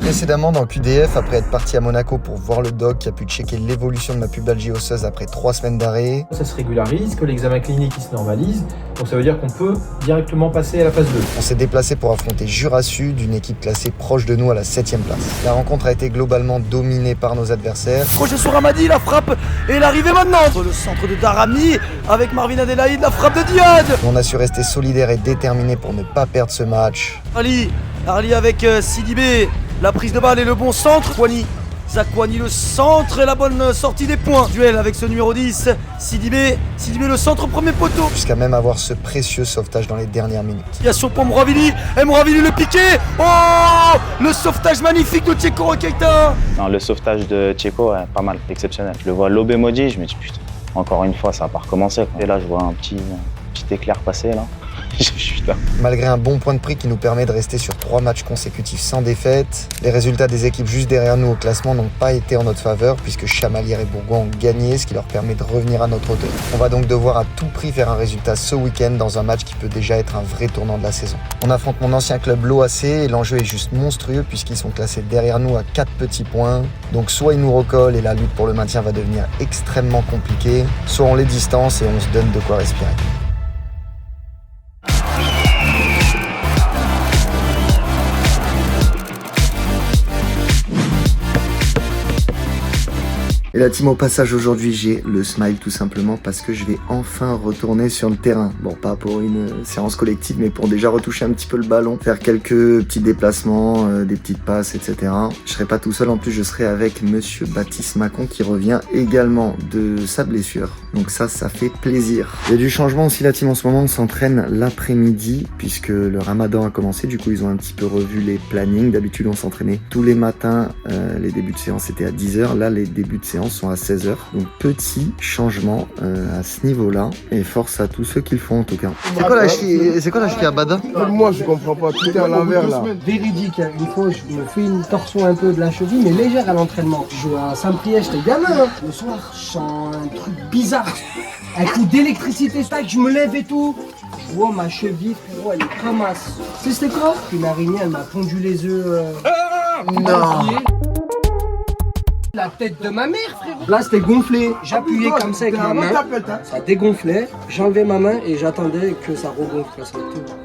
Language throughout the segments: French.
Précédemment dans QDF, après être parti à Monaco pour voir le doc qui a pu checker l'évolution de ma pubalgie osseuse après 3 semaines d'arrêt. Ça se régularise, que l'examen clinique il se normalise, donc ça veut dire qu'on peut directement passer à la phase 2. On s'est déplacé pour affronter Jura Sud, une équipe classée proche de nous à la 7ème place. La rencontre a été globalement dominée par nos adversaires. Projet sur Ramadi, la frappe et l'arrivée maintenant entre le centre de Darami avec Marvin Adelaide, la frappe de Diad. On a su rester solidaires et déterminés pour ne pas perdre ce match. Ali avec Sidibé, la prise de balle et le bon centre. Zakwani le centre et la bonne sortie des points. Duel avec ce numéro 10, Sidibé le centre, premier poteau. Jusqu'à même avoir ce précieux sauvetage dans les dernières minutes. Situation pour Mouravili, et Mouravili le piqué. Oh, le sauvetage magnifique de Tcheko Rokeita. Non, le sauvetage de Tcheko, pas mal, exceptionnel. Je le vois lobe emoji, je me dis putain, encore une fois, ça va pas recommencer. Et là, je vois un petit éclair passer là. Je suis là. Malgré un bon point de prix qui nous permet de rester sur 3 matchs consécutifs sans défaite, les résultats des équipes juste derrière nous au classement n'ont pas été en notre faveur puisque Chamalières et Bourgoin ont gagné, ce qui leur permet de revenir à notre hauteur. On va donc devoir à tout prix faire un résultat ce week-end dans un match qui peut déjà être un vrai tournant de la saison. On affronte mon ancien club l'OAC et l'enjeu est juste monstrueux puisqu'ils sont classés derrière nous à 4 petits points. Donc soit ils nous recollent et la lutte pour le maintien va devenir extrêmement compliquée, soit on les distance et on se donne de quoi respirer. Et la team, au passage aujourd'hui, j'ai le smile tout simplement parce que je vais enfin retourner sur le terrain. Bon, pas pour une séance collective, mais pour déjà retoucher un petit peu le ballon, faire quelques petits déplacements, des petites passes, etc. Je serai pas tout seul, en plus je serai avec monsieur Baptiste Macon qui revient également de sa blessure. Donc ça fait plaisir. Il y a du changement aussi, la team en ce moment, on s'entraîne l'après-midi puisque le ramadan a commencé. Du coup, ils ont un petit peu revu les plannings. D'habitude, on s'entraînait tous les matins. Les débuts de séance étaient à 10h. Là, les débuts de séance sont à 16h. Donc petit changement à ce niveau-là. Et force à tous ceux qui le font en tout cas. C'est quoi la ch'ti à Bada? Moi je comprends pas, tout est à l'envers là. Véridique, hein. Une fois je me fais une torsion un peu de la cheville mais légère à l'entraînement. Je joue à Saint-Priest, j'étais gamin hein. Le soir je sens un truc bizarre. Un coup d'électricité, tac, je me lève et tout. Je vois ma cheville, frérot, elle est cramasse. C'était quoi? Une araignée, elle m'a pondu les œufs. Non. La tête de ma mère, frérot. Là, c'était gonflé. J'appuyais comme ça avec ma main. Ça dégonflait. J'enlevais ma main et j'attendais que ça regonfle.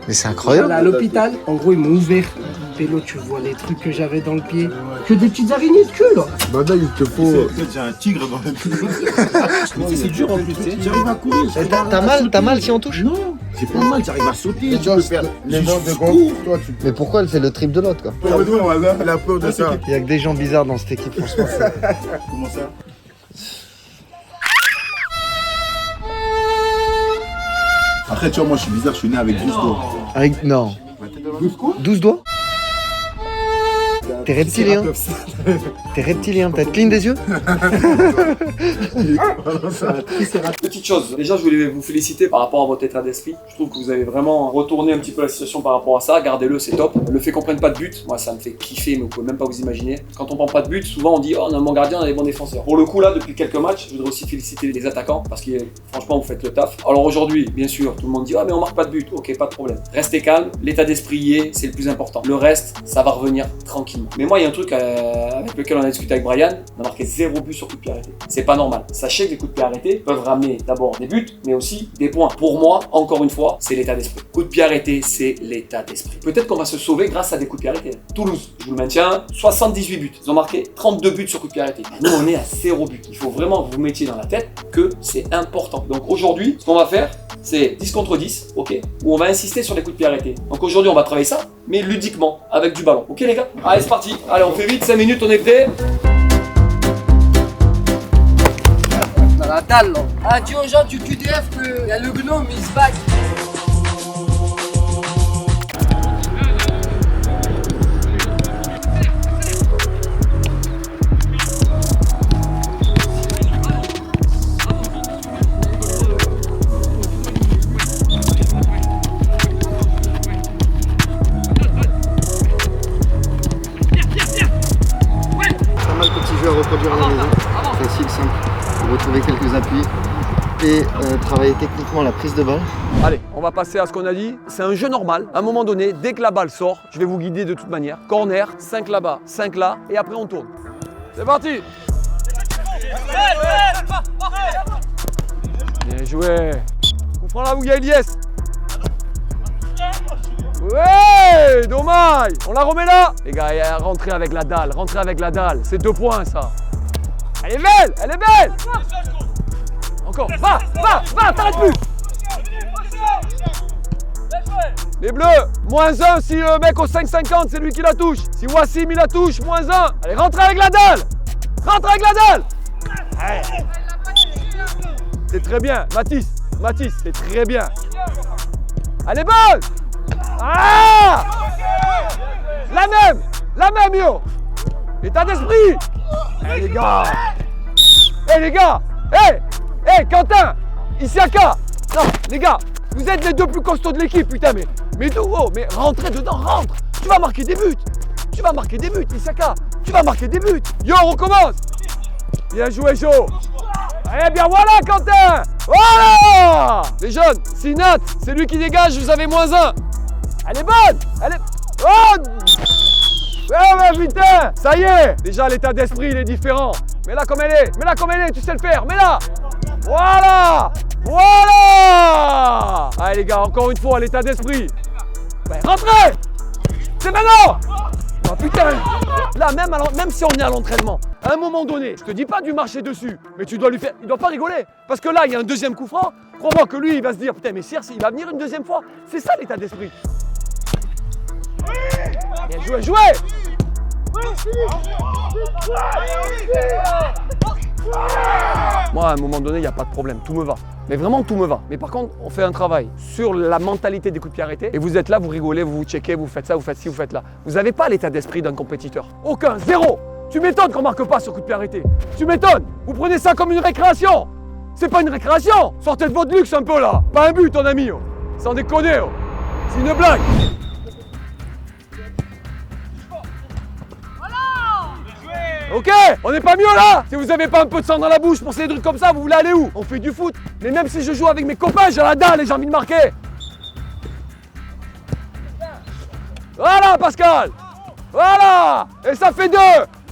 Mais c'est incroyable. Là, à l'hôpital, en gros, ils m'ont ouvert. Pélo, tu vois les trucs que j'avais dans le pied. Que des petites araignées de queue, là. Bada, il te faut. Peut-être j'ai un tigre dans le pied. C'est dur en plus, tu sais. J'arrive à courir. T'as mal si on touche? Non, j'ai pas mal, j'arrive à sauter. Tu peux faire les gens de gonfle, toi tu Mais pourquoi elle fait le triple de l'autre quoi? Elle a peur de ça. Il y a que des gens bizarres dans cette équipe franchement. Comment ça? Après, tu vois, moi je suis bizarre, je suis né avec 12 doigts. Avec... Non. 12 quoi? 12 doigts? T'es reptilien? T'es reptilien, t'as clean des yeux? Petite chose, déjà je voulais vous féliciter par rapport à votre état d'esprit. Je trouve que vous avez vraiment retourné un petit peu la situation par rapport à ça. Gardez-le, c'est top. Le fait qu'on prenne pas de but, moi ça me fait kiffer, mais vous pouvez même pas vous imaginer. Quand on prend pas de but, souvent on dit oh on a un bon gardien, on a des bons défenseurs. Pour le coup là, depuis quelques matchs, je voudrais aussi féliciter les attaquants parce que franchement vous faites le taf. Alors aujourd'hui, bien sûr, tout le monde dit ah mais on marque pas de but. Ok, pas de problème. Restez calme, l'état d'esprit y est, c'est le plus important. Le reste, ça va revenir tranquillement. Mais moi il y a un truc avec lequel on a discuté avec Brian, on a marqué 0 but sur coup de pied arrêté. C'est pas normal. Sachez que les coups de pied arrêtés peuvent ramener d'abord des buts, mais aussi des points. Pour moi, encore une fois, c'est l'état d'esprit. Coup de pied arrêté, c'est l'état d'esprit. Peut-être qu'on va se sauver grâce à des coups de pied arrêtés. Toulouse, je vous le maintiens, 78 buts. Ils ont marqué 32 buts sur coup de pied arrêté. Nous, on est à 0 but. Il faut vraiment que vous mettiez dans la tête que c'est important. Donc aujourd'hui, ce qu'on va faire, c'est 10 contre 10, ok, où on va insister sur les coups de pied arrêtés. Donc aujourd'hui, on va travailler ça, mais ludiquement, avec du ballon. Ok les gars? Allez, c'est parti. Allez, on fait vite, 5 minutes, on est prêts. Dans la dalle, là. Ah, dis aux gens du QDF qu'il y a le gnome, il se bague. Pas mal de petits jeux à reproduire à la maison. Facile, simple. Vous retrouvez quelques appuis. et travailler techniquement la prise de balle. Allez, on va passer à ce qu'on a dit. C'est un jeu normal. À un moment donné, dès que la balle sort, je vais vous guider de toute manière. Corner, 5 là-bas, 5 là, et après on tourne. C'est parti. Bien joué. Coup franc là où il y a Eliès. Ouais, dommage. On la remet là. Les gars, rentrez avec la dalle, rentrez avec la dalle. C'est 2 points ça. Elle est belle, elle est belle. Encore, va, t'arrêtes plus. Les bleus, -1 si le mec au 5,50 c'est lui qui la touche. Si Wassim il la touche, -1. Allez, rentrez avec la dalle. Rentre avec la dalle. Allez. C'est très bien, Mathis, c'est très bien. Elle est bonne. Ah, la même yo. État d'esprit. Eh les gars, Quentin, Isiaka. Non, les gars, vous êtes les 2 plus costauds de l'équipe, putain, mais d'où, mais rentrez dedans, rentre. Tu vas marquer des buts, Isiaka. Tu vas marquer des buts. Yo, on recommence. Bien joué, Jo. Eh bien voilà, Quentin. Voilà. Les jeunes, Sinat, c'est lui qui dégage, vous avez -1. Elle est bonne. Oh. Ouais, putain. Ça y est. Déjà, l'état d'esprit, il est différent. Mets-la comme elle est, tu sais le faire, mets-la. Voilà. Allez les gars, encore une fois, l'état d'esprit. Ouais, rentrez. C'est maintenant. Oh putain. Là, même si on est à l'entraînement, à un moment donné, je te dis pas de lui marcher dessus, mais tu dois lui faire, il doit pas rigoler. Parce que là, il y a un deuxième coup franc, crois-moi que lui, il va se dire, putain, mais Circe, il va venir une deuxième fois. C'est ça l'état d'esprit. Bien joué. Moi, à un moment donné, il n'y a pas de problème, tout me va. Mais vraiment, tout me va. Mais par contre, on fait un travail sur la mentalité des coups de pied arrêtés. Et vous êtes là, vous rigolez, vous checkez, vous faites ça, vous faites ci, vous faites là. Vous n'avez pas l'état d'esprit d'un compétiteur. Aucun, 0. Tu m'étonnes qu'on marque pas sur coup de pied arrêté. Tu m'étonnes. Vous prenez ça comme une récréation. C'est pas une récréation. Sortez de votre luxe un peu là. Pas un but, ton ami. Oh. Sans déconner. Oh. C'est une blague. Ok, on n'est pas mieux là. Si vous avez pas un peu de sang dans la bouche pour ces trucs comme ça, vous voulez aller où? On fait du foot. Mais même si je joue avec mes copains, j'ai la dalle et j'ai envie de marquer. Voilà Pascal. Voilà. Et ça fait 2.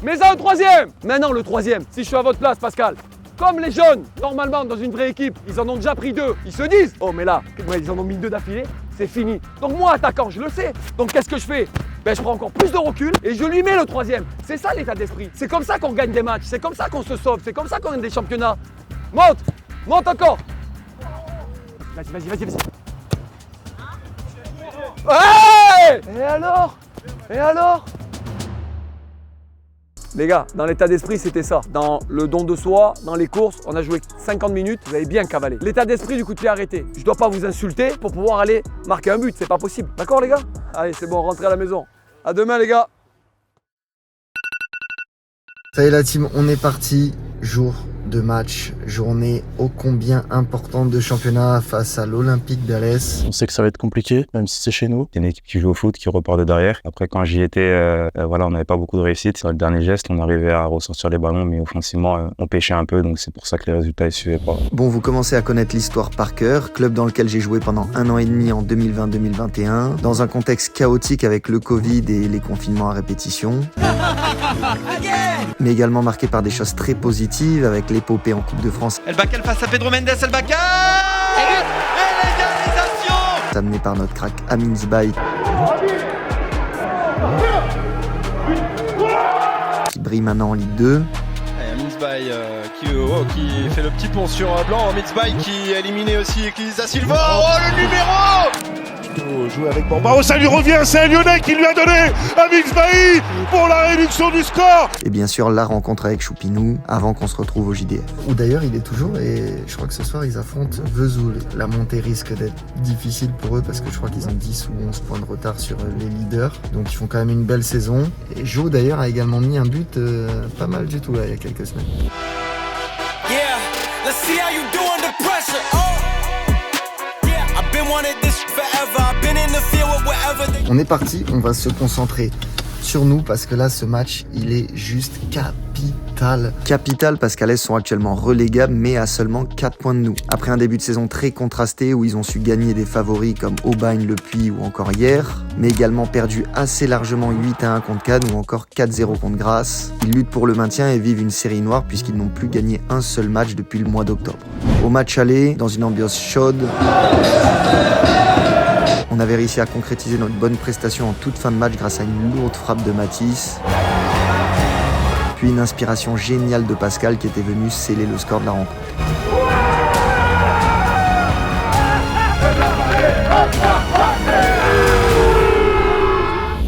Mais un 3e. Maintenant le 3e, si je suis à votre place Pascal. Comme les jeunes, normalement dans une vraie équipe, ils en ont déjà pris 2. Ils se disent, oh mais là, ils en ont mis 2 d'affilée, c'est fini. Donc moi attaquant, je le sais. Donc qu'est-ce que je fais? Ben, je prends encore plus de recul et je lui mets le 3e. C'est ça l'état d'esprit. C'est comme ça qu'on gagne des matchs. C'est comme ça qu'on se sauve. C'est comme ça qu'on gagne des championnats. Monte encore. Vas-y. Ouais. Et alors Les gars, dans l'état d'esprit, c'était ça. Dans le don de soi, dans les courses, on a joué 50 minutes, vous avez bien cavalé. L'état d'esprit du coup de pied arrêté. Je dois pas vous insulter pour pouvoir aller marquer un but, c'est pas possible. D'accord les gars? Allez, c'est bon, rentrez à la maison. À demain les gars. Ça y est la team, on est parti. Jour de match, journée ô combien importante de championnat face à l'Olympique d'Alès. On sait que ça va être compliqué, même si c'est chez nous. C'est une équipe qui joue au foot, qui repart de derrière. Après, quand j'y étais, on n'avait pas beaucoup de réussite. Sur le dernier geste, on arrivait à ressortir les ballons, mais offensivement, on pêchait un peu. Donc c'est pour ça que les résultats ne suivaient pas. Bon, vous commencez à connaître l'histoire par cœur. Club dans lequel j'ai joué pendant 1 an et demi en 2020-2021. Dans un contexte chaotique avec le Covid et les confinements à répétition. Mais également marqué par des choses très positives avec l'épopée en Coupe de France. El Bacal face à Pedro Mendes, El Bacal et l'égalisation amené par notre crack Amin Zbaï qui brille maintenant en Ligue 2. Amin Zbaï qui fait le petit pont sur blanc. Amin Zbaï qui est éliminé aussi Elisa Silva. Oh le numéro! Jouer avec Bambao, ça lui revient, c'est un Lyonnais qui lui a donné à Mixbaï pour la réduction du score. Et bien sûr la rencontre avec Choupinou avant qu'on se retrouve au JDF. Où d'ailleurs il est toujours et je crois que ce soir ils affrontent Vesoul. La montée risque d'être difficile pour eux parce que je crois qu'ils ont 10 ou 11 points de retard sur les leaders. Donc ils font quand même une belle saison. Et Jo d'ailleurs a également mis un but pas mal du tout là il y a quelques semaines. Yeah, let's see how you do under pressure. Oh. On est parti, on va se concentrer sur nous parce que là, ce match, il est juste capital. Capital parce qu'Alès sont actuellement relégables mais à seulement 4 points de nous. Après un début de saison très contrasté où ils ont su gagner des favoris comme Aubagne, Le Puy ou encore hier, mais également perdu assez largement 8-1 contre Cannes ou encore 4-0 contre Grasse. Ils luttent pour le maintien et vivent une série noire puisqu'ils n'ont plus gagné un seul match depuis le mois d'octobre. Au match aller, dans une ambiance chaude, on avait réussi à concrétiser notre bonne prestation en toute fin de match grâce à une lourde frappe de Matisse. Puis une inspiration géniale de Pascal qui était venu sceller le score de la rencontre.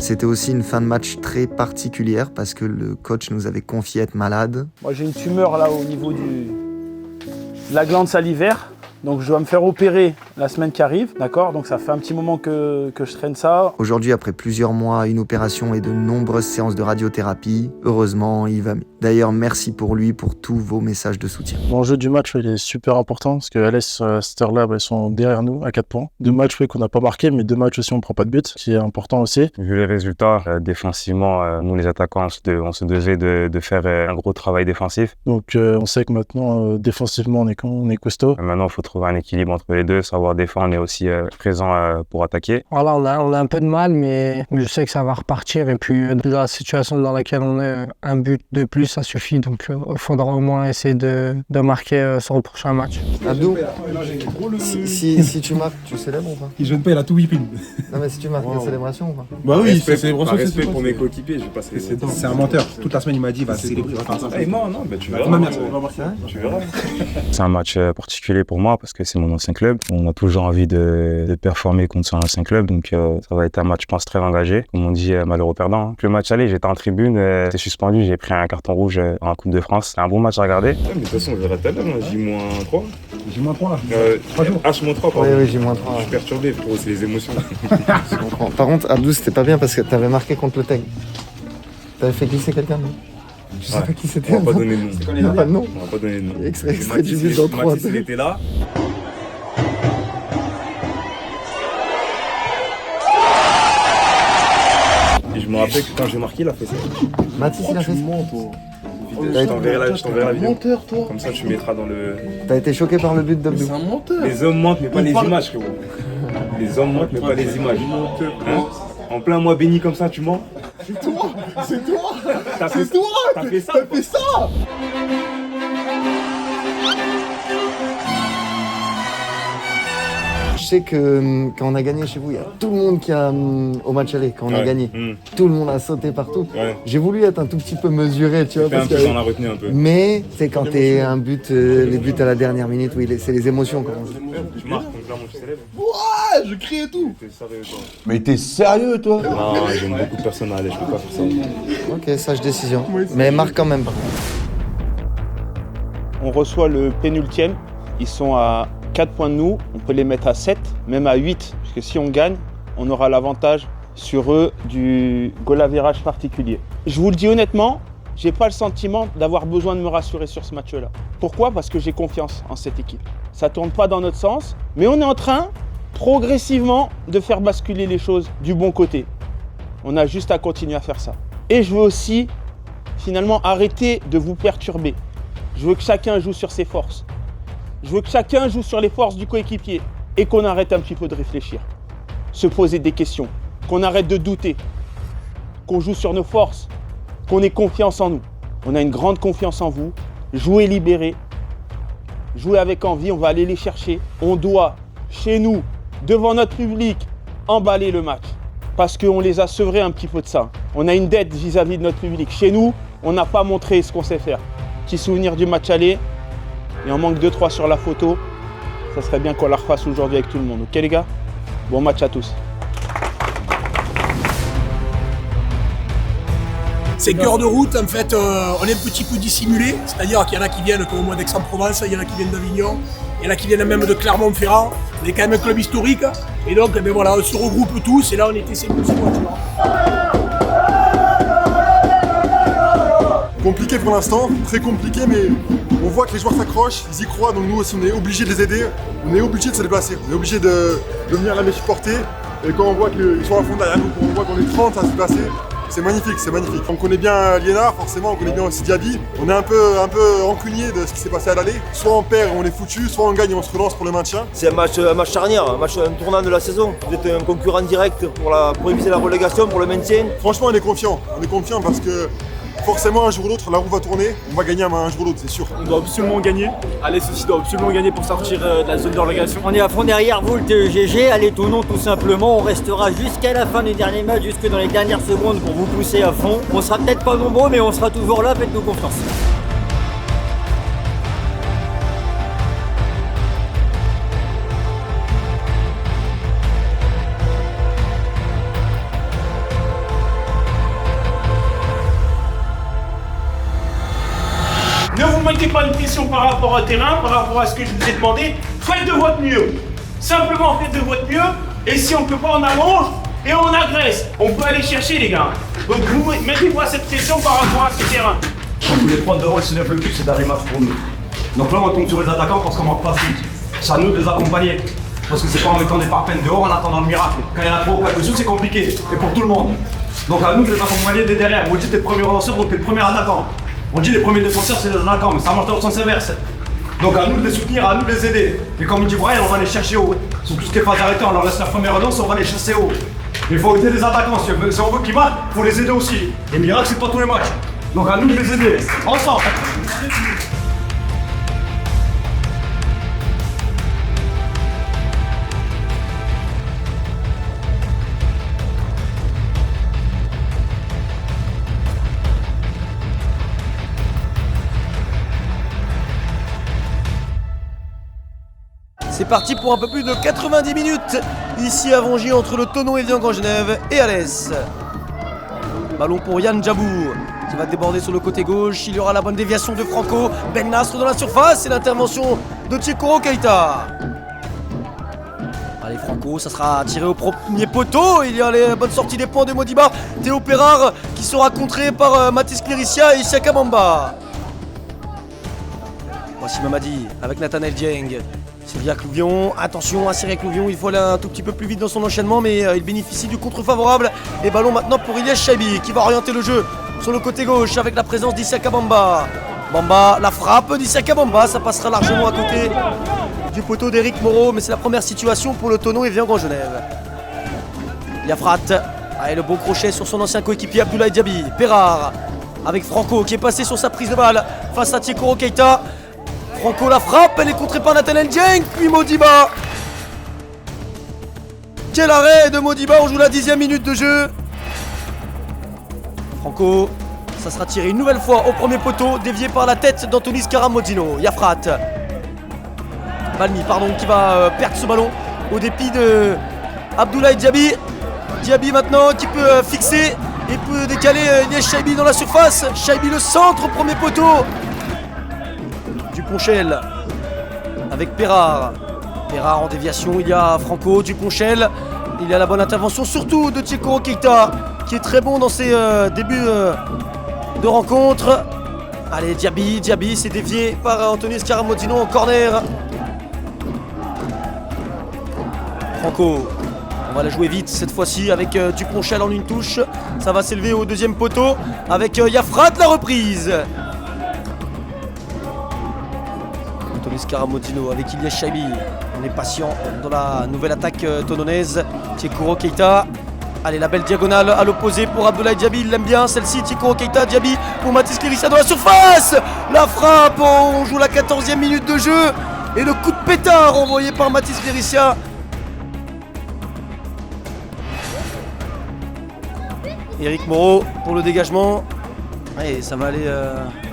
C'était aussi une fin de match très particulière parce que le coach nous avait confié être malade. Moi j'ai une tumeur là au niveau de la glande salivaire. Donc je dois me faire opérer la semaine qui arrive, d'accord? Donc ça fait un petit moment que je traîne ça. Aujourd'hui, après plusieurs mois, une opération et de nombreuses séances de radiothérapie, heureusement, il va mieux. D'ailleurs, merci pour lui, pour tous vos messages de soutien. L'enjeu du match, il est super important parce que Alès, à cette heure-là, elles sont derrière nous à 4 points. 2 matchs qu'on n'a pas marqué, mais 2 matchs aussi, on ne prend pas de but, qui est important aussi. Vu les résultats, défensivement, nous les attaquants, on se devait de faire un gros travail défensif. Donc on sait que maintenant, défensivement, on est costaud. Maintenant, il faut trouver un équilibre entre les deux, savoir défendre et aussi présent pour attaquer. Voilà, on a un peu de mal, mais je sais que ça va repartir. Et puis, la situation dans laquelle on est, un but de plus, ça suffit. Donc, il faudra au moins essayer de marquer sur le prochain match. Abdou, si tu marques, tu célèbres ou pas? Il jeune pas, il a tout whipping. Non, mais si tu marques, il y a célébration ou pas? Bah oui, c'est célébration. Respect pour mes coéquipiers, je vais pas célébrer. C'est un menteur. Toute la semaine, il m'a dit, il va célébrer. Non, tu verras. Tu verras. C'est un match particulier pour moi parce que c'est mon ancien club. On a toujours envie de performer contre son ancien club, donc ça va être un match, je pense, très engagé. Comme on dit, malheureux perdant. Le match aller, j'étais en tribune, j'étais suspendu, j'ai pris un carton rouge en Coupe de France. C'est un bon match à regarder. Ouais, mais de toute façon, on verra tout à l'heure, J-3. J-3 là 3 jours. H-3, pardon. Oui, J-3. Je suis perturbé, frérot, c'est les émotions. Je comprends. Par contre, Abdou, c'était pas bien parce que t'avais marqué contre le Teg. T'avais fait glisser quelqu'un, non? Je sais pas qui c'était. On va pas donner de nom. On va pas de nom. On va pas donner de nom. Extrait du but dans 3. Matisse, il était là. Et je me rappelle que quand j'ai marqué, il a fait ça. Matisse, il a fait ça. Je t'enverrai la vidéo. Menteur, toi. Comme ça, tu mettras dans le... T'as été choqué par le but d'Abdou? C'est un menteur. Les hommes mentent, mais pas les images, frérot. Les hommes mentent, mais pas les images. Hein? En plein mois béni comme ça, tu mens? C'est toi. T'as fait ça. Je sais que quand on a gagné chez vous, il y a tout le monde qui a au match aller, quand on a gagné. Tout le monde a sauté partout. Ouais. J'ai voulu être un tout petit peu mesuré, tu vois. Parce que j'en ai retenu un peu. Mais c'est quand t'es un but, les buts à la dernière minute, oui, c'est les émotions. Tu marques, donc là, tu célèbres. Ouais, je crie et tout. T'es sérieux, toi? Mais t'es sérieux, toi? Non, j'aime beaucoup de personnes à aller, je peux pas faire ça. Ok, sage décision. Mais marque quand même. On reçoit le pénultième. Ils sont à 4 points de nous, on peut les mettre à 7, même à 8, parce que si on gagne, on aura l'avantage sur eux du goal average particulier. Je vous le dis honnêtement, j'ai pas le sentiment d'avoir besoin de me rassurer sur ce match-là. Pourquoi? Parce que j'ai confiance en cette équipe. Ça tourne pas dans notre sens, mais on est en train, progressivement, de faire basculer les choses du bon côté. On a juste à continuer à faire ça. Et je veux aussi, finalement, arrêter de vous perturber. Je veux que chacun joue sur ses forces. Je veux que chacun joue sur les forces du coéquipier et qu'on arrête un petit peu de réfléchir, se poser des questions, qu'on arrête de douter, qu'on joue sur nos forces, qu'on ait confiance en nous. On a une grande confiance en vous. Jouez libérés, jouez avec envie, on va aller les chercher. On doit, chez nous, devant notre public, emballer le match parce qu'on les a sevrés un petit peu de ça. On a une dette vis-à-vis de notre public. Chez nous, on n'a pas montré ce qu'on sait faire. Petit souvenir du match aller. Il en manque 2-3 sur la photo. Ça serait bien qu'on la refasse aujourd'hui avec tout le monde. Ok les gars? Bon match à tous. C'est cœur de route, en fait, on est un petit peu dissimulé. C'est-à-dire qu'il y en a qui viennent comme au mois d'Aix-en-Provence, il y en a qui viennent d'Avignon, il y en a qui viennent même de Clermont-Ferrand. On est quand même un club historique. Et donc, ben voilà, on se regroupe tous et là on était 5 ou 6 mois, tu vois. Compliqué pour l'instant, très compliqué, mais on voit que les joueurs s'accrochent, ils y croient, donc nous aussi on est obligé de les aider, on est obligé de se déplacer, on est obligé de venir là les supporter, et quand on voit qu'ils sont à fond derrière nous, quand on voit qu'on est 30 à se déplacer, C'est magnifique, c'est magnifique. On connaît bien Liénard, forcément, on connaît bien aussi Diaby. On est un peu rancunier de ce qui s'est passé à l'aller. Soit on perd et on est foutu, soit on gagne et on se relance pour le maintien. C'est un match charnière, un tournant de la saison. Vous êtes un concurrent direct pour éviter la relégation, pour le maintien. Franchement, on est confiant parce que forcément, un jour ou l'autre, la roue va tourner. On va gagner un jour ou l'autre, c'est sûr. On doit absolument gagner. Alès aussi doit absolument gagner pour sortir de la zone de relégation. On est à fond derrière vous, le TEGG. Allez, tout non, tout simplement. On restera jusqu'à la fin du dernier match, jusque dans les dernières secondes pour vous pousser à fond. On sera peut-être pas nombreux, mais on sera toujours là. Faites-nous confiance. Ne vous mettez pas une question par rapport au terrain, par rapport à ce que je vous ai demandé. Faites de votre mieux. Simplement faites de votre mieux. Et si on ne peut pas, on allonge et on agresse. On peut aller chercher les gars. Donc vous mettez-moi cette question par rapport à ce terrain. On voulait prendre devant le CNF, le but c'est d'aller match pour nous. Donc là on tombe sur les attaquants parce qu'on manque pas de but. C'est à nous de les accompagner. Parce que c'est pas en mettant des parpaings dehors en attendant le miracle. Quand il y en a trop quelque chose c'est compliqué. Et pour tout le monde. Donc à nous de les accompagner dès derrière. Vous dites t'es le premier relanceur, donc t'es le premier attaquant. On dit les premiers défenseurs c'est les attaquants, mais ça marche dans le sens inverse. Donc à nous de les soutenir, à nous de les aider. Et comme il dit Brian, on va les chercher haut. Sur tout ce qui est phase arrêtée, on leur laisse la première relance, on va les chasser haut. Il faut aider les attaquants, si on veut qu'ils marquent, il faut les aider aussi. Les miracles, c'est pas tous les matchs. Donc à nous de les aider, ensemble. C'est parti pour un peu plus de 90 minutes ici à Vongy entre le Thonon et Viang en Genève et Alès. Ballon pour Yann Djabou qui va déborder sur le côté gauche. Il y aura la bonne déviation de Franco. Ben Nasr dans la surface et l'intervention de Tchekoro Keita. Allez Franco, ça sera tiré au premier poteau. Il y a les bonnes sorties des points de Modiba. Théo Perard qui sera contré par Mathis Cléricia et Isiaka Bamba. Voici Mamadi avec Nathanaël Dieng. Cyriac Louvion, attention à Cyriac Louvion, il faut aller un tout petit peu plus vite dans son enchaînement, mais il bénéficie du contre favorable. Et ballon maintenant pour Ilyes Chaibi qui va orienter le jeu sur le côté gauche avec la présence d'Isiaka Bamba. Bamba, la frappe d'Isiaka Bamba, ça passera largement à côté du poteau d'Éric Moreau, mais c'est la première situation pour le Thonon et Viang en Genève. Yafrat, allez, le beau crochet sur son ancien coéquipier Abdoulaye Diaby. Perard avec Franco qui est passé sur sa prise de balle face à Tchekoro Keita. Franco la frappe, elle est contrée par Nathanaël Dieng, puis Modiba. Quel arrêt de Modiba, on joue la 10e minute de jeu. Franco, ça sera tiré une nouvelle fois au premier poteau, dévié par la tête d'Anthony Scaramodino. Yafrat, Balmi, pardon, qui va perdre ce ballon au dépit de Abdoulaye Diaby. Diaby maintenant qui peut fixer et peut décaler Ilyes Chaibi dans la surface. Chaibi le centre au premier poteau. Duponchel avec Perard. Perard en déviation, il y a Franco, Duponchel. Il y a la bonne intervention surtout de Tchekoro Keita qui est très bon dans ses débuts de rencontre. Allez, Diaby s'est dévié par Anthony Scaramodino en corner. Franco, on va la jouer vite cette fois-ci avec Duponchel en une touche. Ça va s'élever au deuxième poteau avec Yafrat, la reprise. Scaramodino avec Ilyes Chaibi. On est patient dans la nouvelle attaque tononaise. Tchekoro Keita. Allez, la belle diagonale à l'opposé pour Abdoulaye Diaby. Il l'aime bien celle-ci. Tchekoro Keita, Diaby pour Mathis Cléricia dans la surface. La frappe. On joue la 14e minute de jeu. Et le coup de pétard envoyé par Mathis Cléricia. Éric Moreau pour le dégagement. Et ça va aller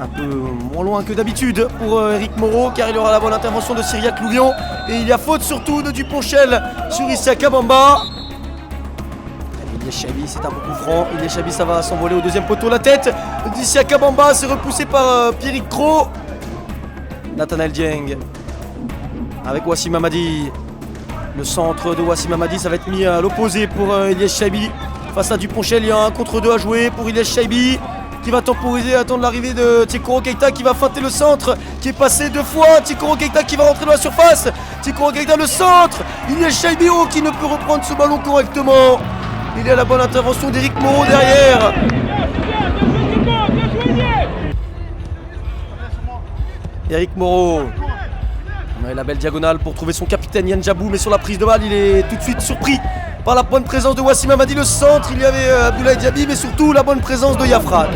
un peu moins loin que d'habitude pour Éric Moreau, car il aura la bonne intervention de Cyriac Louvion. Et il y a faute surtout de Duponchel sur Isiaka Bamba. Ilyes Chaibi, c'est un peu coup franc. Ilyes Chaibi, ça va s'envoler au deuxième poteau. La tête d'Isiaka Bamba, c'est repoussé par Pierrick Cros. Nathanaël Dieng avec Wassim Mamadi. Le centre de Wassim Mamadi, ça va être mis à l'opposé pour Ilyes Chaibi. Face à Duponchel, il y a un contre 2 à jouer pour Ilyes Chaibi, qui va temporiser, attendre l'arrivée de Tchekoro Keita qui va feinter le centre, qui est passé 2 fois. Tchekoro Keita qui va rentrer dans la surface. Tchekoro Keita le centre. Ilyes Chaibi qui ne peut reprendre ce ballon correctement. Il y a la bonne intervention d'Eric Moreau derrière. Eric Moreau. On a la belle diagonale pour trouver son capitaine Yann Djabou, mais sur la prise de balle, il est tout de suite surpris par la bonne présence de Wassim Hamadi. Le centre, il y avait Abdoulaye Diaby, mais surtout la bonne présence de Yafrat.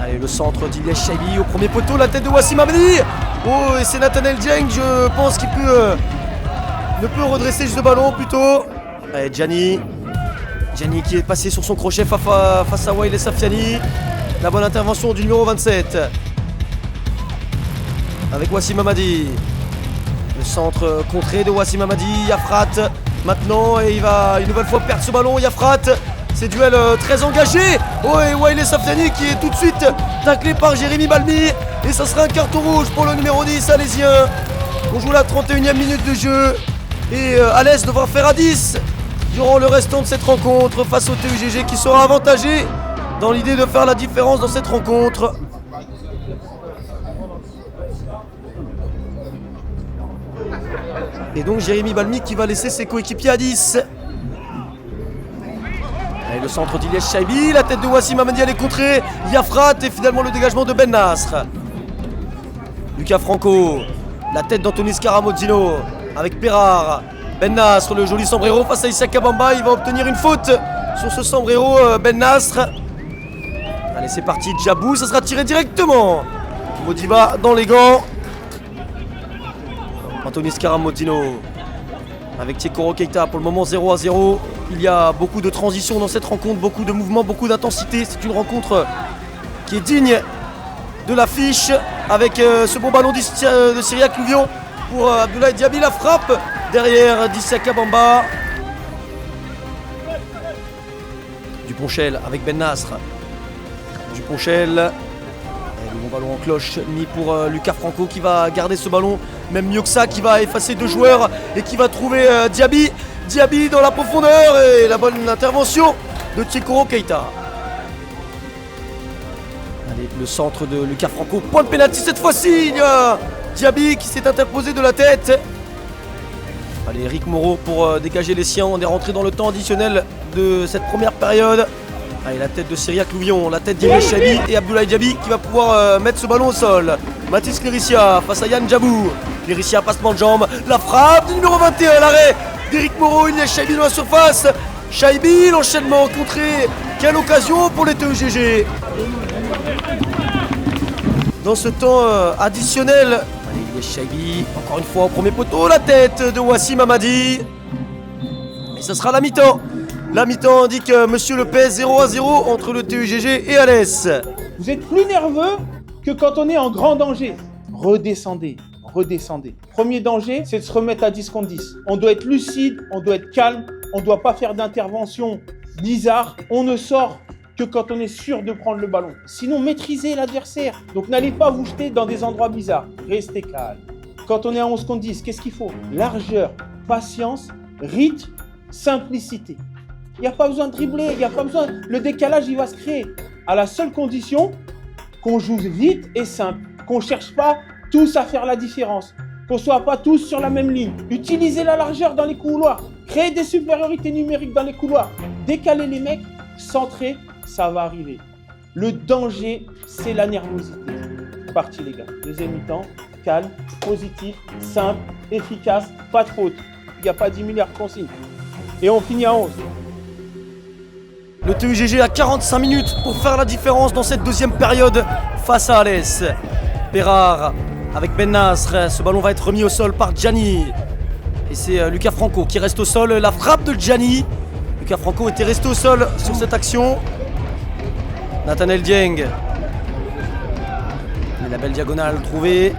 Allez, le centre d'Ilyes Chaibi au premier poteau, la tête de Wassim Hamadi. Oh, et c'est Nathaniel Dieng, je pense qu'il ne peut redresser juste le ballon plutôt. Allez, Gianni qui est passé sur son crochet face à Wael Safiani. La bonne intervention du numéro 27 avec Wassim Hamadi. Le centre contré de Wassim Hamadi. Yafrat maintenant, et il va une nouvelle fois perdre ce ballon. Yafrat, c'est duel très engagé. Oh, et Wael Safiani qui est tout de suite taclé par Jérémy Balmi. Et ça sera un carton rouge pour le numéro 10 alésien. On joue la 31e minute de jeu. Et Alès devra faire à 10 durant le restant de cette rencontre face au TUGG qui sera avantagé dans l'idée de faire la différence dans cette rencontre. Et donc Jérémy Balmi qui va laisser ses coéquipiers à 10. Et le centre d'Ilyes Chaibi, la tête de Wassim Hamadi, elle est contrée. Yafrat et finalement le dégagement de Ben Nasr. Lucas Franco, la tête d'Anthony Scaramozino avec Perard. Ben Nasr, le joli sombrero face à Issaka Bamba, il va obtenir une faute sur ce sombrero Ben Nasr. Allez, c'est parti, Djabou, ça sera tiré directement. Modiba dans les gants. Anthony Scaramozino avec Tiekoro Keita, pour le moment 0-0. Il y a beaucoup de transitions dans cette rencontre, beaucoup de mouvements, beaucoup d'intensité. C'est une rencontre qui est digne de l'affiche avec ce beau ballon de Cyriac Louvion pour Abdoulaye Diaby. La frappe derrière d'Issaka Bamba. Duponchel avec Ben Nasr. Duponchel. Le bon ballon en cloche mis pour Lucas Franco qui va garder ce ballon, même mieux que ça, qui va effacer deux joueurs et qui va trouver Diaby. Diaby dans la profondeur et la bonne intervention de Tiekoro Keita. Allez, le centre de Lucas Franco, point de pénalty cette fois-ci. Il y a Diaby qui s'est interposé de la tête. Allez, Eric Moreau pour dégager les siens. On est rentré dans le temps additionnel de cette première période. Allez, la tête de Cyriac Louvion, la tête d'Ilyes Chaibi et Abdoulaye Diaby qui va pouvoir mettre ce ballon au sol. Mathis Cléricia face à Yann Djabou. Cléricia, passement de jambe, la frappe du numéro 21, l'arrêt d'Eric Moreau. Ilyes Chaibi dans la surface. Chaibi, l'enchaînement contré. Quelle occasion pour les TEGG. Dans ce temps additionnel, allez, Ilyes Chaibi, encore une fois au premier poteau, la tête de Wassim Hamadi. Et ce sera la mi-temps. La mi-temps indique Monsieur Lepez, 0-0 entre le TUGG et Alès. Vous êtes plus nerveux que quand on est en grand danger. Redescendez, redescendez. Premier danger, c'est de se remettre à 10 contre 10. On doit être lucide, on doit être calme, on ne doit pas faire d'intervention bizarre. On ne sort que quand on est sûr de prendre le ballon. Sinon, maîtrisez l'adversaire. Donc n'allez pas vous jeter dans des endroits bizarres. Restez calme. Quand on est à 11 contre 10, qu'est-ce qu'il faut? Largeur, patience, rythme, simplicité. Il n'y a pas besoin de dribbler, il n'y a pas besoin. Le décalage, il va se créer. À la seule condition qu'on joue vite et simple. Qu'on ne cherche pas tous à faire la différence. Qu'on ne soit pas tous sur la même ligne. Utilisez la largeur dans les couloirs. Créez des supériorités numériques dans les couloirs. Décalez les mecs, centrez, ça va arriver. Le danger, c'est la nervosité. Parti les gars. Deuxième mi-temps, calme, positif, simple, efficace, pas de faute. Il n'y a pas 10 milliards de consignes. Et on finit à 11. Le TUGG a 45 minutes pour faire la différence dans cette deuxième période face à Alès. Perard avec Ben Nasr. Ce ballon va être remis au sol par Gianni. Et c'est Lucas Franco qui reste au sol. La frappe de Gianni. Lucas Franco était resté au sol sur cette action. Nathaniel Dieng. Et la belle diagonale trouvée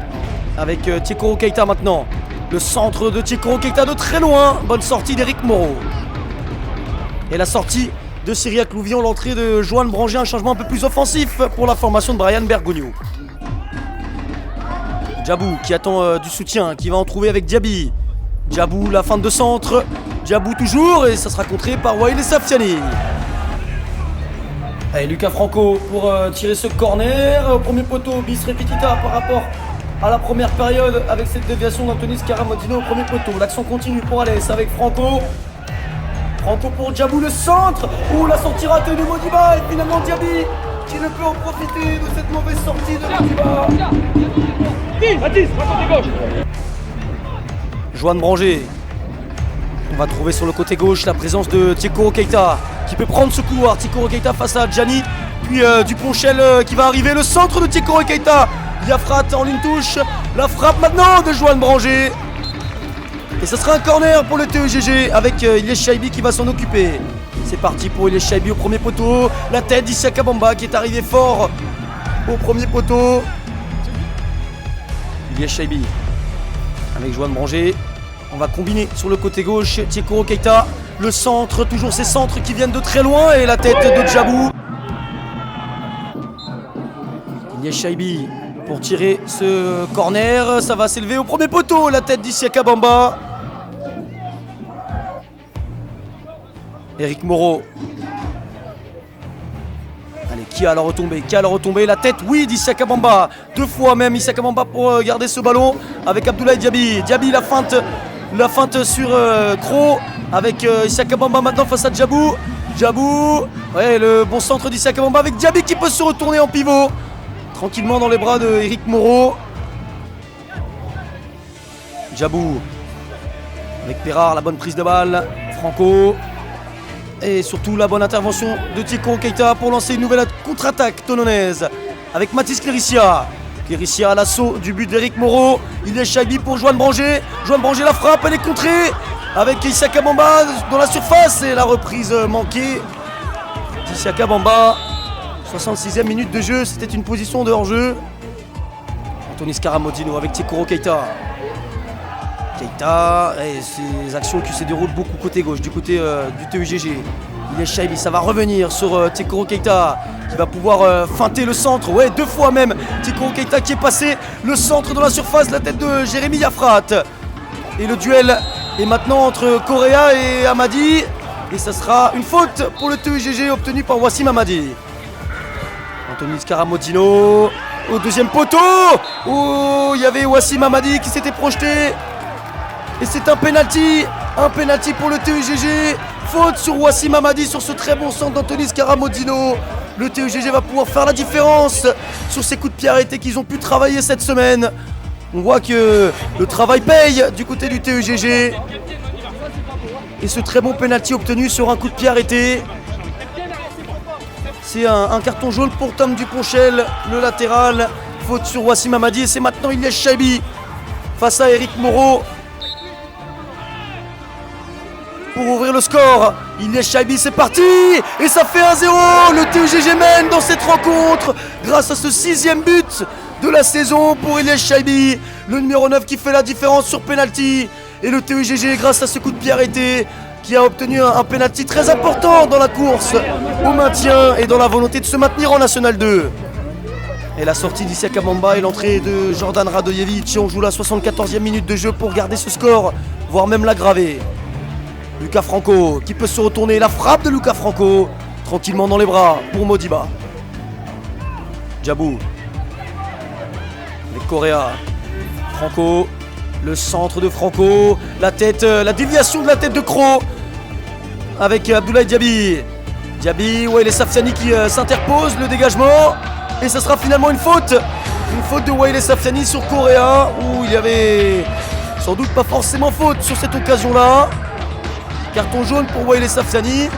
avec Tiekoro Keita maintenant. Le centre de Tiekoro Keita de très loin. Bonne sortie d'Eric Moreau. Et la sortie de Cyriac Louvion, l'entrée de Johan Branger, un changement un peu plus offensif pour la formation de Brian Bergogneau. Djabou qui attend du soutien, qui va en trouver avec Diaby. Djabou, la fin de centre. Djabou toujours, et ça sera contré par Wael Safiani. Allez, Lucas Franco pour tirer ce corner. Au premier poteau, bis repetita par rapport à la première période avec cette déviation d'Anthony Scaramozino au premier poteau. L'action continue pour Alès avec Franco. Franco pour Djabou, le centre. Oh, la sortie ratée de Modiba. Et finalement Diaby qui ne peut en profiter de cette mauvaise sortie de Modiba. Baptiste, va côté gauche. Joanne Branger. On va trouver sur le côté gauche la présence de Tiekoro Keita qui peut prendre ce couloir. Tiekoro Keita face à Gianni. Puis Duponchel qui va arriver. Le centre de Tiekoro Keita. Diafrat en ligne touche. La frappe maintenant de Joanne Branger. Et ce sera un corner pour le TEGG avec Ilyes Chaibi qui va s'en occuper. C'est parti pour Ilyes Chaibi au premier poteau. La tête d'Isiaka Bamba qui est arrivé fort au premier poteau. Ilyes Chaibi avec Joanne Branger. On va combiner sur le côté gauche. Tiekoro Keita. Le centre, toujours ces centres qui viennent de très loin. Et la tête de Djabou. Ilyes Chaibi pour tirer ce corner. Ça va s'élever au premier poteau. La tête d'Isiaka Bamba. Eric Moreau. Allez, qui a la retombée? Qui a la retombée? La tête, oui, d'Isiaka Bamba. Deux fois même Isiaka Bamba pour garder ce ballon avec Abdoulaye Diaby. Diaby, la feinte sur Kro avec Isiaka Bamba maintenant face à Djabou. Djabou, ouais, le bon centre d'Isiaka Bamba avec Diaby qui peut se retourner en pivot. Tranquillement dans les bras de Eric Moreau. Djabou avec Perard, la bonne prise de balle. Franco. Et surtout la bonne intervention de Tiekoro Keita pour lancer une nouvelle contre-attaque tononaise avec Mathis Cléricia. Cléricia à l'assaut du but d'Eric Moreau. Il est Chaibi pour Joanne Branger. Joanne Branger la frappe, elle est contrée avec Isiaka Bamba dans la surface et la reprise manquée d'Isiaka Bamba. 66e minute de jeu, c'était une position de hors-jeu. Anthony Scaramodino avec Tiekoro Keita. Keita, et ces actions qui se déroulent beaucoup côté gauche, du côté du TEGG. Il est Chaibi, ça va revenir sur Tiekoro Keita qui va pouvoir feinter le centre. Ouais, deux fois même. Tiekoro Keita qui est passé le centre dans la surface, la tête de Jérémy Yafrat. Et le duel est maintenant entre Correa et Amadi. Et ça sera une faute pour le TEGG obtenue par Wassim Amadi. Anthony Scaramodino au deuxième poteau. Oh, il y avait Wassim Amadi qui s'était projeté. Et c'est un penalty pour le TEGG. Faute sur Wassim Amadi sur ce très bon centre d'Anthony Scaramodino. Le TEGG va pouvoir faire la différence sur ces coups de pied arrêtés qu'ils ont pu travailler cette semaine. On voit que le travail paye du côté du TEGG. Et ce très bon penalty obtenu sur un coup de pied arrêté. C'est un carton jaune pour Tom Duponchel, le latéral. Faute sur Wassim Amadi et c'est maintenant Ilyes Chaibi face à Eric Moreau. Pour ouvrir le score, Ilyes Chaibi, c'est parti. Et ça fait 1-0. Le TEGG mène dans cette rencontre grâce à ce 6e but de la saison pour Ilyes Chaibi. Le numéro 9 qui fait la différence sur penalty. Et le TEGG grâce à ce coup de pied arrêté qui a obtenu un penalty très important dans la course au maintien et dans la volonté de se maintenir en National 2. Et la sortie d'Isiaka Bamba et l'entrée de Jordan Radojevic. On joue la 74e minute de jeu pour garder ce score, voire même l'aggraver. Lucas Franco qui peut se retourner, la frappe de Lucas Franco tranquillement dans les bras pour Modiba. Djabou avec Correa. Franco, le centre de Franco, la tête, la déviation de la tête de Kro avec Abdoulaye Diaby. Diaby, Wael Safsiani qui s'interpose, le dégagement et ça sera finalement une faute de Wael Safsiani sur Correa où il y avait sans doute pas forcément faute sur cette occasion-là. Carton jaune pour Wael Safsiani.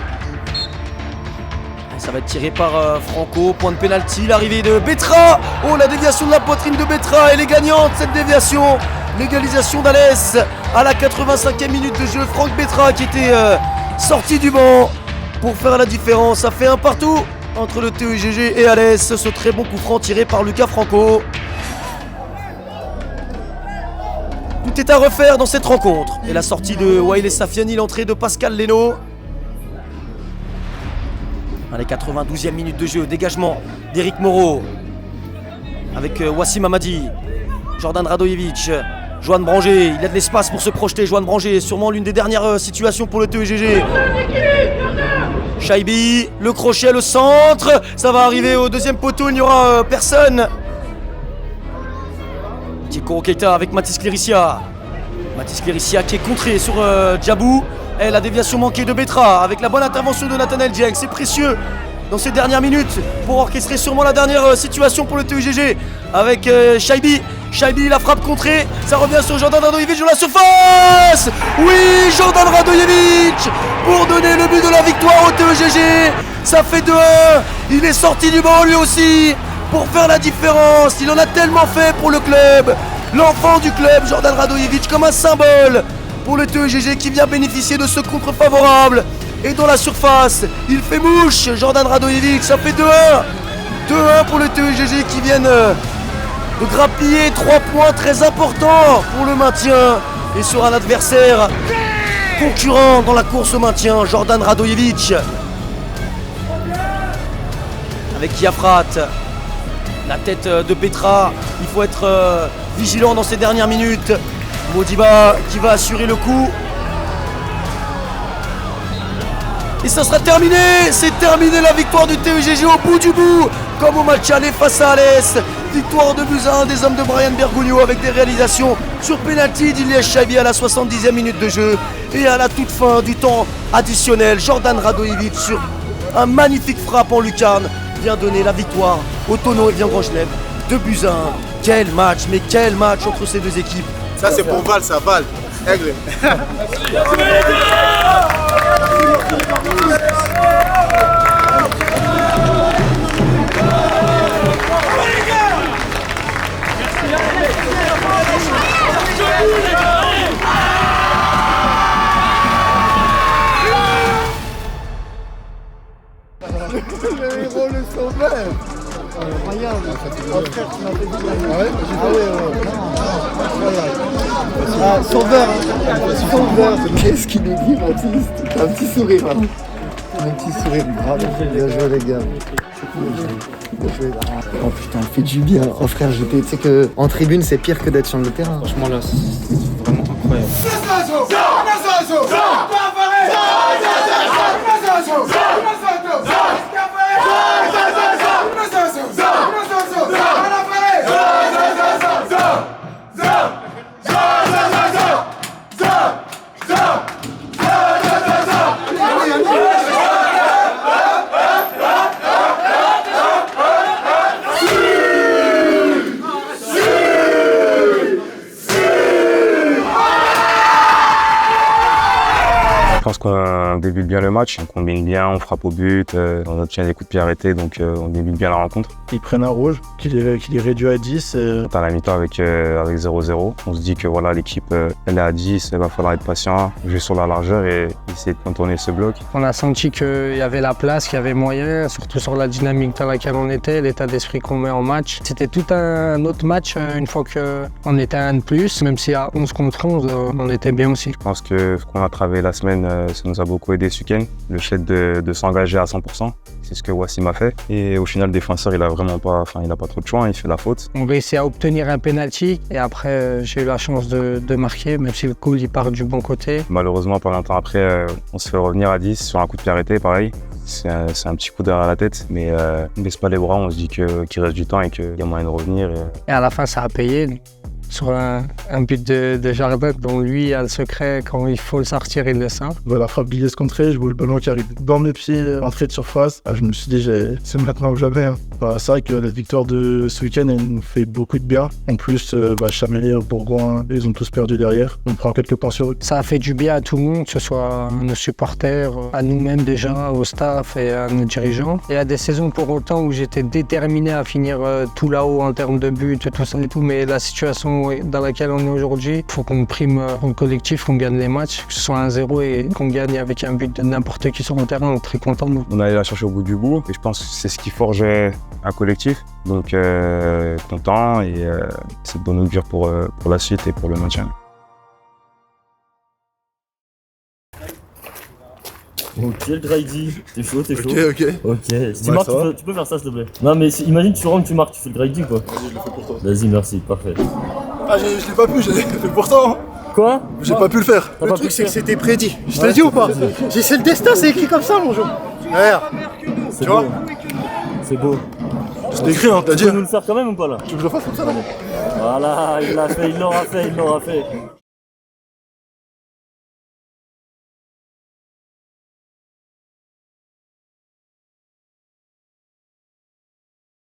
Ça va être tiré par Franco. Point de pénalty. L'arrivée de Betra. Oh, la déviation de la poitrine de Betra. Elle est gagnante cette déviation. L'égalisation d'Alès à la 85e minute de jeu. Franck Betra qui était sorti du banc pour faire la différence. Ça fait un partout entre le TEGG et Alès. Ce très bon coup franc tiré par Lucas Franco. Tout est à refaire dans cette rencontre. Et la sortie de Wael Safsiani, l'entrée de Pascal Leno. Allez, 92e minute de jeu, dégagement d'Eric Moreau. Avec Wassim Amadi, Jordan Radojevic, Joanne Branger. Il a de l'espace pour se projeter. Joanne Branger, sûrement l'une des dernières situations pour le TEGG. Chaibi, le crochet, le centre. Ça va arriver au deuxième poteau, il n'y aura personne. Tiekoro Keita avec Mathis Cléricia. Mathis Cléricia qui est contré sur Djabou. Et la déviation manquée de Betra avec la bonne intervention de Nathanael Dieng. C'est précieux dans ces dernières minutes pour orchestrer sûrement la dernière situation pour le TEGG avec Shaibi. Shaibi, la frappe contrée, ça revient sur Jordan Radojevic de la surface. Oui, Jordan Radojevic pour donner le but de la victoire au TEGG. Ça fait 2-1, il est sorti du banc lui aussi pour faire la différence. Il en a tellement fait pour le club. L'enfant du club, Jordan Radojevic, comme un symbole pour le TEGG qui vient bénéficier de ce contre favorable. Et dans la surface, il fait mouche, Jordan Radojevic, ça fait 2-1. 2-1 pour le TEGG qui viennent de grappiller 3 points très importants pour le maintien. Et sur un adversaire concurrent dans la course au maintien, Jordan Radojevic. Avec Kiafrat, la tête de Petra, il faut être vigilant dans ces dernières minutes. Modiba qui va assurer le coup. Et ça sera terminé, c'est terminé la victoire du TEGG au bout du bout, comme au match aller face à Alès. Victoire de but à 1 des hommes de Brian Bergoglio avec des réalisations sur penalty d'Ilyes Shaibi à la 70e minute de jeu. Et à la toute fin du temps additionnel, Jordan Radojevic sur un magnifique frappe en lucarne vient donner la victoire au Tonneau et Vian-Grand-Genève. 2 buts à 1. Quel match, mais quel match entre ces deux équipes. Ça c'est pour Val, ça, Val. Aigle. Le héros, le sauveur. Regarde, frère, tu m'as fait du bien. Ah ouais, ah, sauveur, sauveur. Qu'est-ce qu'il nous dit, Baptiste? Un petit sourire, hein. Un petit sourire, bravo. Bien joué, les gars. Bien joué. Oh putain, on fait du bien. Oh frère, tu sais que en tribune, c'est pire que d'être sur le terrain. Franchement, là, c'est vraiment incroyable. Je pense qu'on débute bien le match, on combine bien, on frappe au but, on obtient des coups de pied arrêtés, donc on débute bien la rencontre. Ils prennent un rouge, qu'il est réduit à 10. À la mi-temps avec 0-0, on se dit que voilà, l'équipe elle est à 10, il va falloir être patient, jouer sur la largeur et essayer de contourner ce bloc. On a senti qu'il y avait la place, qu'il y avait moyen, surtout sur la dynamique dans laquelle on était, l'état d'esprit qu'on met en match. C'était tout un autre match une fois qu'on était à 1 de plus, même si à 11 contre 11, on était bien aussi. Je pense que ce qu'on a travaillé la semaine, ça nous a beaucoup aidé ce week-end, le fait de s'engager à 100%. C'est ce que Wassim a fait. Et au final, le défenseur, il a pas trop de choix, il fait la faute. On réussit à obtenir un penalty et après, j'ai eu la chance de marquer, même si le coup il part du bon côté. Malheureusement, pas longtemps après, on se fait revenir à 10 sur un coup de pied arrêté, pareil. C'est un petit coup derrière la tête, mais on ne baisse pas les bras, on se dit qu'il reste du temps et qu'il y a moyen de revenir. Et à la fin, ça a payé. Sur un but de Jardin dont lui a le secret, quand il faut le sortir, il le sort. La frappe d'Ilyes contrée, je vois le ballon qui arrive dans mes pieds, entrée de surface. Je me suis dit, c'est maintenant ou jamais. C'est vrai que la victoire de ce week-end, elle nous fait beaucoup de bien. En plus, Chamellier, Bourgoin, ils ont tous perdu derrière. On prend quelques points sur eux. Ça a fait du bien à tout le monde, que ce soit à nos supporters, à nous-mêmes déjà, au staff et à nos dirigeants. Il y a des saisons pour autant où j'étais déterminé à finir tout là-haut en termes de buts, tout ça et tout, mais la situation dans laquelle on est aujourd'hui, il faut qu'on prime le collectif, qu'on gagne les matchs, que ce soit 1-0 et qu'on gagne avec un but de n'importe qui sur le terrain. On est très content. On allait la chercher au bout du bout et je pense que c'est ce qui forgeait un collectif. Donc content et c'est de bonne augure pour la suite et pour le maintien. Ok, le grady, t'es chaud, t'es chaud. Ok. Si tu marques, tu peux faire ça s'il te plaît. Non mais imagine tu rentres, tu marques, tu fais le grady quoi. Vas-y, je le fais pour toi. Vas-y, merci, parfait. Ah, je l'ai pas pu, je l'ai fait pourtant. Quoi? J'ai pas pu le faire. Le truc c'est que c'était prédit. Je te le dis ou pas? C'est le destin, c'est écrit comme ça mon jeu. Regarde. Tu vois? C'est beau. C'est écrit, hein, t'as dit. Tu peux nous le faire quand même ou pas là? Tu veux que je le fasse comme ça là? Voilà, il l'a fait, il l'aura fait.